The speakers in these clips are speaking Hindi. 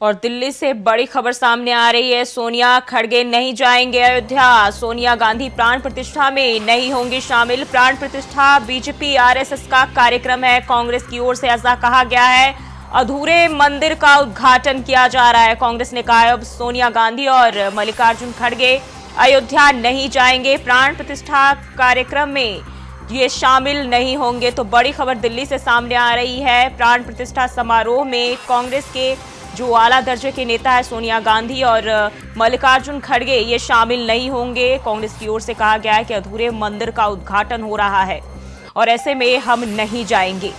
और दिल्ली से बड़ी खबर सामने आ रही है। सोनिया खड़गे नहीं जाएंगे अयोध्या। सोनिया गांधी प्राण प्रतिष्ठा में नहीं होंगी शामिल। प्राण प्रतिष्ठा बीजेपी आरएसएस का कार्यक्रम है। कांग्रेस की ओर से ऐसा कहा गया है। अधूरे मंदिर का उद्घाटन किया जा रहा है। कांग्रेस ने कहा अब सोनिया गांधी और मल्लिकार्जुन खड़गे अयोध्या नहीं जाएंगे। प्राण प्रतिष्ठा कार्यक्रम में ये शामिल नहीं होंगे। तो बड़ी खबर दिल्ली से सामने आ रही है। प्राण प्रतिष्ठा समारोह में कांग्रेस के जो आला दर्जे के नेता है सोनिया गांधी और मल्लिकार्जुन खड़गे ये शामिल नहीं होंगे। कांग्रेस की ओर से कहा गया है कि अधूरे मंदिर का उद्घाटन हो रहा है और ऐसे में हम नहीं जाएंगे।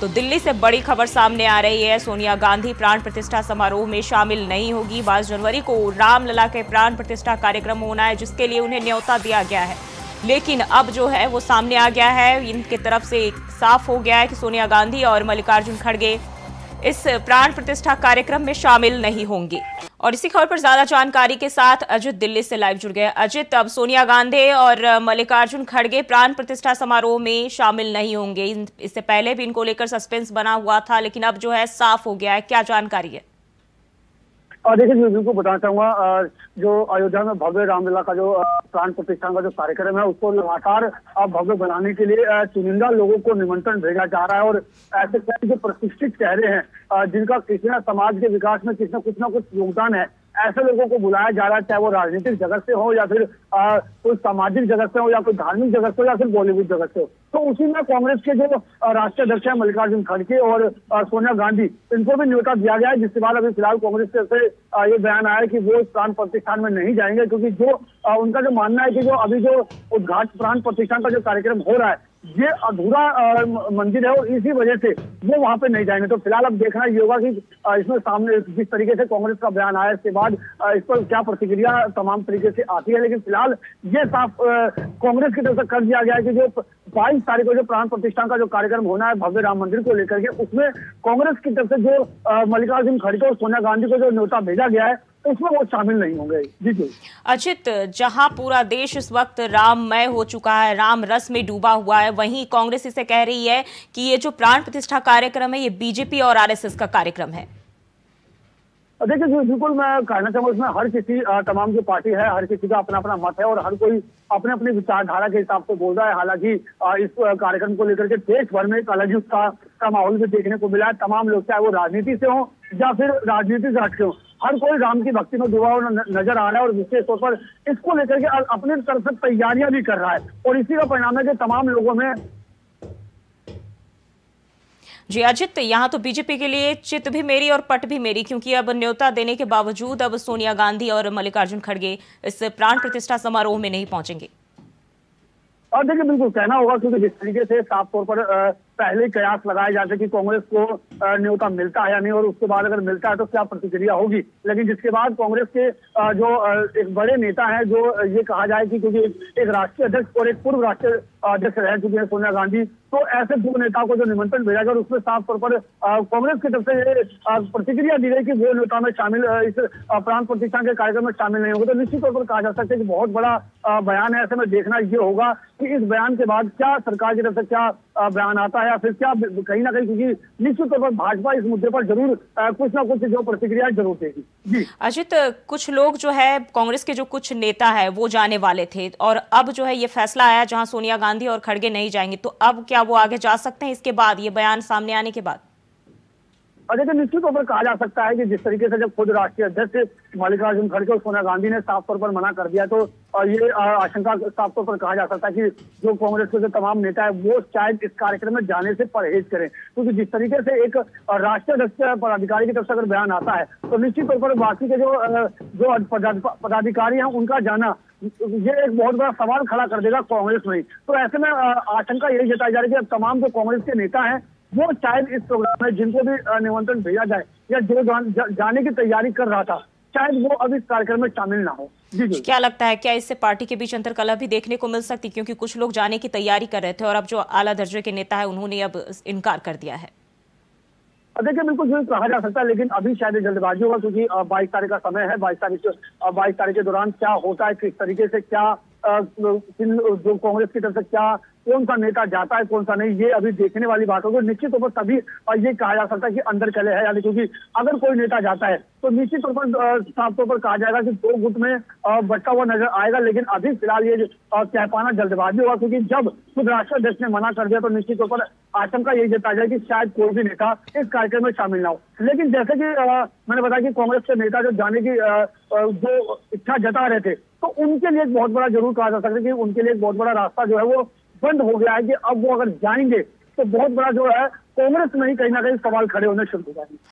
तो दिल्ली से बड़ी खबर सामने आ रही है। सोनिया गांधी प्राण प्रतिष्ठा समारोह में शामिल नहीं होगी। 22 जनवरी को रामलला के प्राण प्रतिष्ठा कार्यक्रम होना है जिसके लिए उन्हें न्योता दिया गया है, लेकिन अब जो है वो सामने आ गया है। इनकी तरफ से साफ हो गया है कि सोनिया गांधी और मल्लिकार्जुन खड़गे इस प्राण प्रतिष्ठा कार्यक्रम में शामिल नहीं होंगे। और इसी खबर पर ज्यादा जानकारी के साथ अजित दिल्ली से लाइव जुड़ गए। अजित, अब सोनिया गांधी और मल्लिकार्जुन खड़गे प्राण प्रतिष्ठा समारोह में शामिल नहीं होंगे। इससे पहले भी इनको लेकर सस्पेंस बना हुआ था, लेकिन अब जो है साफ हो गया है। क्या जानकारी है? और देखिए, मैं बिल्कुल बताना चाहूंगा, जो अयोध्या में भव्य रामलला का जो प्राण प्रतिष्ठा का जो कार्यक्रम है उसको लगातार भव्य बनाने के लिए चुनिंदा लोगों को निमंत्रण भेजा जा रहा है। और ऐसे जो प्रतिष्ठित चेहरे हैं जिनका किसी न समाज के विकास में कुछ ना कुछ योगदान है, ऐसे लोगों को बुलाया जा रहा है, चाहे वो राजनीतिक जगत से हो या फिर कोई सामाजिक जगत से हो या कोई धार्मिक जगत से हो या फिर बॉलीवुड जगत से हो। तो उसी में कांग्रेस के जो राष्ट्रीय अध्यक्ष है मल्लिकार्जुन खड़गे और सोनिया गांधी, इनको भी न्योता दिया गया है। जिसके बाद अभी फिलहाल कांग्रेस से ये बयान आया है कि वो इस प्राण प्रतिष्ठान में नहीं जाएंगे, क्योंकि जो उनका जो मानना है कि जो अभी जो उद्घाटन प्राण प्रतिष्ठान का जो कार्यक्रम हो रहा है ये अधूरा मंदिर है और इसी वजह से वो वहां पे नहीं जाएंगे। तो फिलहाल अब देखना ये होगा कि इसमें सामने जिस तरीके से कांग्रेस का बयान आया इसके बाद इस पर क्या प्रतिक्रिया तमाम तरीके से आती है। लेकिन फिलहाल ये साफ कांग्रेस की तरफ से कर दिया गया है कि जो 22 तारीख को जो प्राण प्रतिष्ठान का जो कार्यक्रम होना है भव्य राम मंदिर को लेकर के, उसमें कांग्रेस की तरफ से जो मल्लिकार्जुन खड़गे और सोनिया गांधी को जो न्योता भेजा गया है उसमें वो शामिल नहीं होंगे। जी अजित, जहां पूरा देश इस वक्त राममय हो चुका है, राम रस में डूबा हुआ है, वहीं कांग्रेस इसे कह रही है कि ये जो प्राण प्रतिष्ठा कार्यक्रम है ये बीजेपी और आरएसएस का कार्यक्रम है। देखिए, बिल्कुल मैं कहना चाहूंगा, इसमें हर किसी तमाम जो पार्टी है हर किसी का अपना अपना मत है और हर कोई अपने अपनी विचारधारा के हिसाब से बोल रहा है। हालांकि इस कार्यक्रम को लेकर के देश भर में एक अलग ही उत्साह का माहौल भी देखने को मिला है। तमाम लोग, चाहे वो राजनीति से हो या फिर राजनीतिक हट से हो, हर कोई राम की भक्ति में डूबा हुआ नजर आ रहा है और विशेष तौर पर इसको लेकर के अपनी तरफ से तैयारियां भी कर रहा है। और इसी का परिणाम है कि तमाम लोगों में जी अजित, यहाँ तो बीजेपी के लिए चित भी मेरी और पट भी मेरी, क्योंकि अब न्योता देने के बावजूद अब सोनिया गांधी और मल्लिकार्जुन खड़गे इस प्राण प्रतिष्ठा समारोह में नहीं पहुंचेंगे। और देखिए, बिल्कुल कहना होगा, क्योंकि जिस तरीके से साफ तौर पर पहले कयास लगाए जाते कि कांग्रेस को न्योता मिलता है या नहीं और उसके बाद अगर मिलता है तो क्या प्रतिक्रिया होगी। लेकिन जिसके बाद कांग्रेस के जो एक बड़े नेता हैं, जो ये कहा जाए कि क्योंकि एक राष्ट्रीय अध्यक्ष और एक पूर्व राष्ट्रीय अध्यक्ष रह चुके हैं सोनिया गांधी, तो ऐसे दो नेताओं को जो निमंत्रण भेजा गया उसमें साफ तौर पर कांग्रेस की तरफ से ये प्रतिक्रिया दी गई कि वो नेता में शामिल इस प्राण प्रतिष्ठा के कार्यक्रम में शामिल नहीं होंगे। तो निश्चित तौर पर कहा जा सकता है कि बहुत बड़ा बयान है। ऐसे में देखना ये होगा कि इस बयान के बाद क्या सरकार की तरफ से क्या बयान आता है या फिर क्या कहीं ना कहीं, क्योंकि निश्चित तौर पर भाजपा इस मुद्दे पर जरूर कुछ ना कुछ जो प्रतिक्रिया जरूर देगी। जी अजित, कुछ लोग जो है कांग्रेस के जो कुछ नेता है वो जाने वाले थे और अब जो है ये फैसला आया जहां सोनिया गांधी और खड़गे नहीं जाएंगे, तो अब क्या वो आगे जा सकते हैं इसके बाद, ये बयान सामने आने के बाद? देखिए, निश्चित तौर पर कहा जा सकता है कि जिस तरीके से जब खुद राष्ट्रीय अध्यक्ष मल्लिकार्जुन खड़गे और सोनिया गांधी ने साफ तौर पर मना कर दिया, तो ये आशंका साफ तौर पर कहा जा सकता है कि जो कांग्रेस के जो तमाम नेता है वो शायद इस कार्यक्रम में जाने से परहेज करें। क्योंकि जिस तरीके से एक राष्ट्रीय अध्यक्ष पदाधिकारी की तरफ से अगर बयान आता है तो निश्चित तौर पर बाकी के जो पदाधिकारी हैं उनका जाना ये एक बहुत बड़ा सवाल खड़ा कर देगा कांग्रेस में। तो ऐसे में आशंका यही जताई जा रही है कि अब तमाम जो कांग्रेस के नेता हैं वो शायद इस प्रोग्राम में जिनको भी निमंत्रण भेजा जाए या जो जाने की तैयारी कर रहा था, शायद वो अब इस कार्यक्रम में शामिल ना हो। जी क्या लगता है, क्या इससे पार्टी के बीच अंतर्कलह भी देखने को मिल सकती, क्योंकि कुछ लोग जाने की तैयारी कर रहे थे और अब जो आला दर्जे के नेता है उन्होंने अब इनकार कर दिया है? देखिए, बिल्कुल जो कहा जा सकता है, लेकिन अभी शायद जल्दबाजी होगा, क्योंकि 22 तारीख का समय है। 22 तारीख के दौरान क्या होता है, किस तरीके से क्या जो कांग्रेस की तरफ से क्या कौन सा नेता जाता है कौन सा नहीं, ये अभी देखने वाली बात होगी। निश्चित तौर पर तभी ये कहा जा सकता है कि अंदर चले है, यानी क्योंकि अगर कोई नेता जाता है तो निश्चित तौर पर साफ तौर पर कहा जाएगा कि 2 गुट में बंटा हुआ नजर आएगा। लेकिन अभी फिलहाल ये कह पाना जल्दबाजी होगा, क्योंकि जब खुद राष्ट्राध्यक्ष ने मना कर दिया तो निश्चित तौर पर आशंका यही जताई जाए कि शायद कोई भी नेता इस कार्यक्रम में शामिल ना हो। लेकिन जैसे कि मैंने बताया कि कांग्रेस के नेता जो जाने की जो इच्छा जता रहे थे, तो उनके लिए एक बहुत बड़ा जरूर कहा जा सकता है कि उनके लिए एक बहुत बड़ा रास्ता जो है वो बंद हो गया है कि अब वो अगर जाएंगे तो बहुत बड़ा जो है कांग्रेस में ही कहीं ना कहीं सवाल खड़े होने शुरू हो जाएंगे।